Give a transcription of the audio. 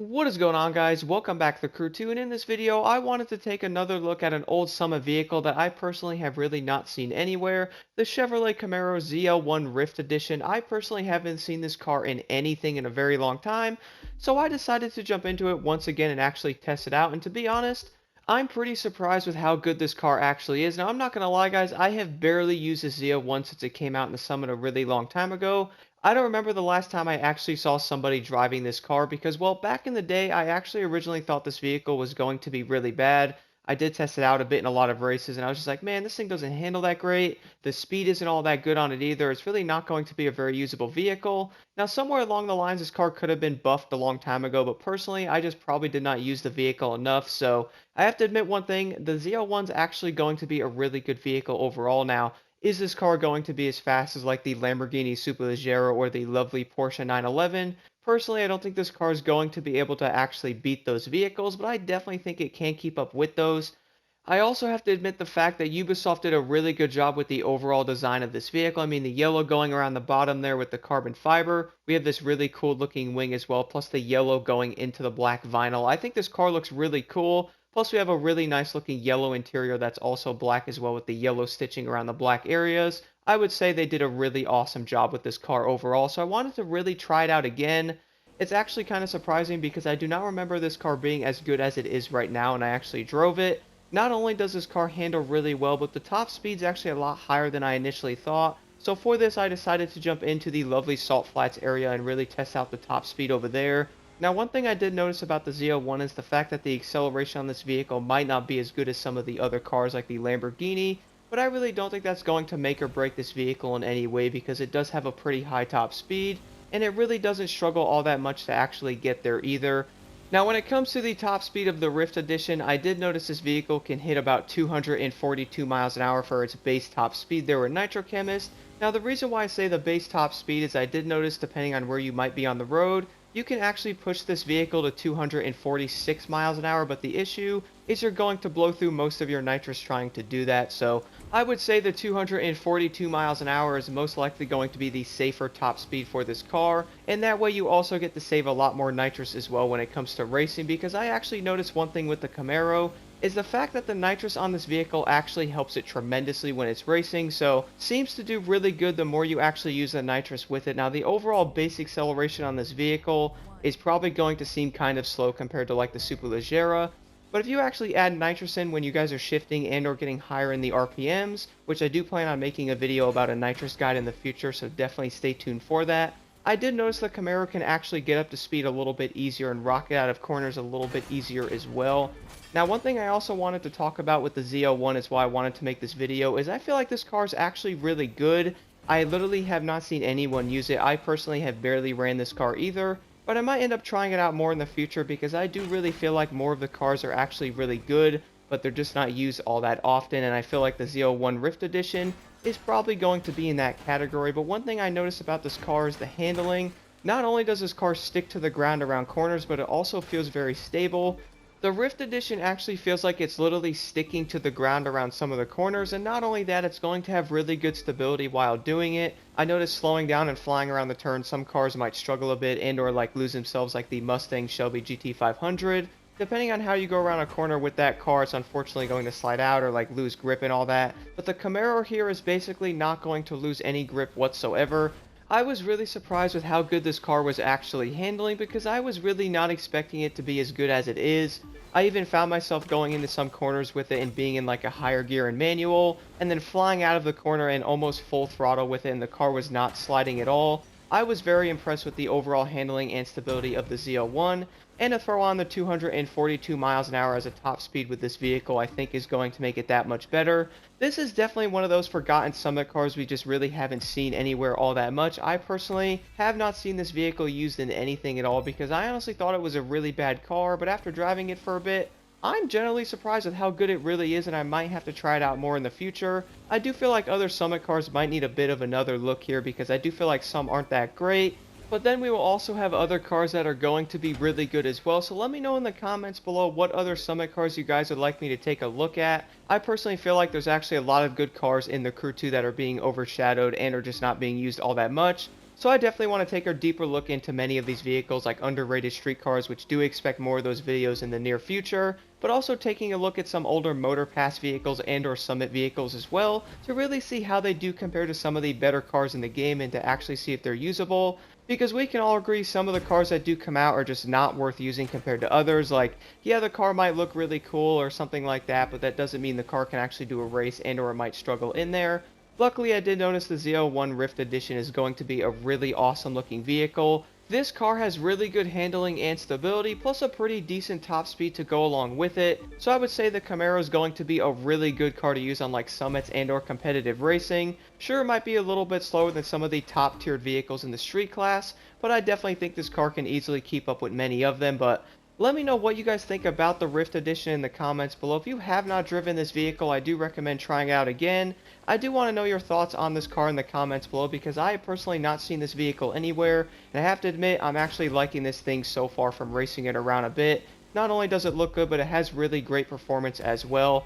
What is going on, guys? Welcome back to the Crew 2, and in this video I wanted to take another look at an old summer vehicle that I personally have really not seen anywhere, the Chevrolet Camaro ZL1 Rift Edition. I personally haven't seen this car in anything in a very long time, so I decided to jump into it once again and actually test it out, and to be honest, I'm pretty surprised with how good this car actually is. Now, I'm not going to lie, guys, I have barely used this ZL1 since it came out in the summer a really long time ago. I don't remember the last time I actually saw somebody driving this car because, well, back in the day, I actually originally thought this vehicle was going to be really bad. I did test it out a bit in a lot of races, and I was just like, man, this thing doesn't handle that great. The speed isn't all that good on it either. It's really not going to be a very usable vehicle. Now, somewhere along the lines, this car could have been buffed a long time ago, but personally, I just probably did not use the vehicle enough. So I have to admit one thing, the ZL1's actually going to be a really good vehicle overall now. Is this car going to be as fast as like the Lamborghini Superleggera or the lovely Porsche 911? Personally, I don't think this car is going to be able to actually beat those vehicles, but I definitely think it can keep up with those. I also have to admit the fact that Ubisoft did a really good job with the overall design of this vehicle. I mean, the yellow going around the bottom there with the carbon fiber. We have this really cool looking wing as well, plus the yellow going into the black vinyl. I think this car looks really cool. Plus, we have a really nice looking yellow interior that's also black as well with the yellow stitching around the black areas. I would say they did a really awesome job with this car overall, so I wanted to really try it out again. It's actually kind of surprising because I do not remember this car being as good as it is right now, and I actually drove it. Not only does this car handle really well, but the top speed's actually a lot higher than I initially thought. So for this, I decided to jump into the lovely Salt Flats area and really test out the top speed over there. Now, one thing I did notice about the ZL1 is the fact that the acceleration on this vehicle might not be as good as some of the other cars like the Lamborghini, but I really don't think that's going to make or break this vehicle in any way because it does have a pretty high top speed, and it really doesn't struggle all that much to actually get there either. Now, when it comes to the top speed of the Rift Edition, I did notice this vehicle can hit about 242 miles an hour for its base top speed there with Nitro Chemist. Now, the reason why I say the base top speed is I did notice, depending on where you might be on the road, you can actually push this vehicle to 246 miles an hour, but the issue is you're going to blow through most of your nitrous trying to do that. So I would say the 242 miles an hour is most likely going to be the safer top speed for this car, and that way you also get to save a lot more nitrous as well when it comes to racing, because I actually noticed one thing with the Camaro is the fact that the nitrous on this vehicle actually helps it tremendously when it's racing, so seems to do really good the more you actually use the nitrous with it. Now, the overall base acceleration on this vehicle is probably going to seem kind of slow compared to like the Superleggera, but if you actually add nitrous in when you guys are shifting and or getting higher in the RPMs, which I do plan on making a video about a nitrous guide in the future, so definitely stay tuned for that. I did notice the Camaro can actually get up to speed a little bit easier and rocket out of corners a little bit easier as well. Now, one thing I also wanted to talk about with the ZL1 is why I wanted to make this video is I feel like this car is actually really good. I literally have not seen anyone use it. I personally have barely ran this car either, but I might end up trying it out more in the future because I do really feel like more of the cars are actually really good, but they're just not used all that often, and I feel like the ZL1 Rift Edition is probably going to be in that category. But one thing I noticed about this car is the handling. Not only does this car stick to the ground around corners, but it also feels very stable. The Rift Edition actually feels like it's literally sticking to the ground around some of the corners, and not only that, it's going to have really good stability while doing it. I noticed slowing down and flying around the turn, some cars might struggle a bit and or like lose themselves, like the Mustang Shelby GT500. Depending on how you go around a corner with that car, it's unfortunately going to slide out or like lose grip and all that. But the Camaro here is basically not going to lose any grip whatsoever. I was really surprised with how good this car was actually handling because I was really not expecting it to be as good as it is. I even found myself going into some corners with it and being in like a higher gear and manual, and then flying out of the corner and almost full throttle with it, and the car was not sliding at all. I was very impressed with the overall handling and stability of the ZL1, and to throw on the 242 miles an hour as a top speed with this vehicle I think is going to make it that much better. This is definitely one of those forgotten summit cars we just really haven't seen anywhere all that much. I personally have not seen this vehicle used in anything at all because I honestly thought it was a really bad car, but after driving it for a bit, I'm generally surprised with how good it really is, and I might have to try it out more in the future. I do feel like other Summit cars might need a bit of another look here because I do feel like some aren't that great. But then we will also have other cars that are going to be really good as well. So let me know in the comments below what other Summit cars you guys would like me to take a look at. I personally feel like there's actually a lot of good cars in the Crew 2 that are being overshadowed and are just not being used all that much. So I definitely want to take a deeper look into many of these vehicles like underrated street cars, which do expect more of those videos in the near future, but also taking a look at some older Motor Pass vehicles and or Summit vehicles as well to really see how they do compare to some of the better cars in the game and to actually see if they're usable. Because we can all agree some of the cars that do come out are just not worth using compared to others. Like, yeah, the car might look really cool or something like that, but that doesn't mean the car can actually do a race and or it might struggle in there. Luckily, I did notice the Z01 Rift Edition is going to be a really awesome looking vehicle. This car has really good handling and stability, plus a pretty decent top speed to go along with it. So I would say the Camaro is going to be a really good car to use on like summits and or competitive racing. Sure, it might be a little bit slower than some of the top tiered vehicles in the street class, but I definitely think this car can easily keep up with many of them. But let me know what you guys think about the Rift Edition in the comments below. If you have not driven this vehicle, I do recommend trying it out again. I do want to know your thoughts on this car in the comments below because I have personally not seen this vehicle anywhere, and I have to admit I'm actually liking this thing so far from racing it around a bit. Not only does it look good, but it has really great performance as well.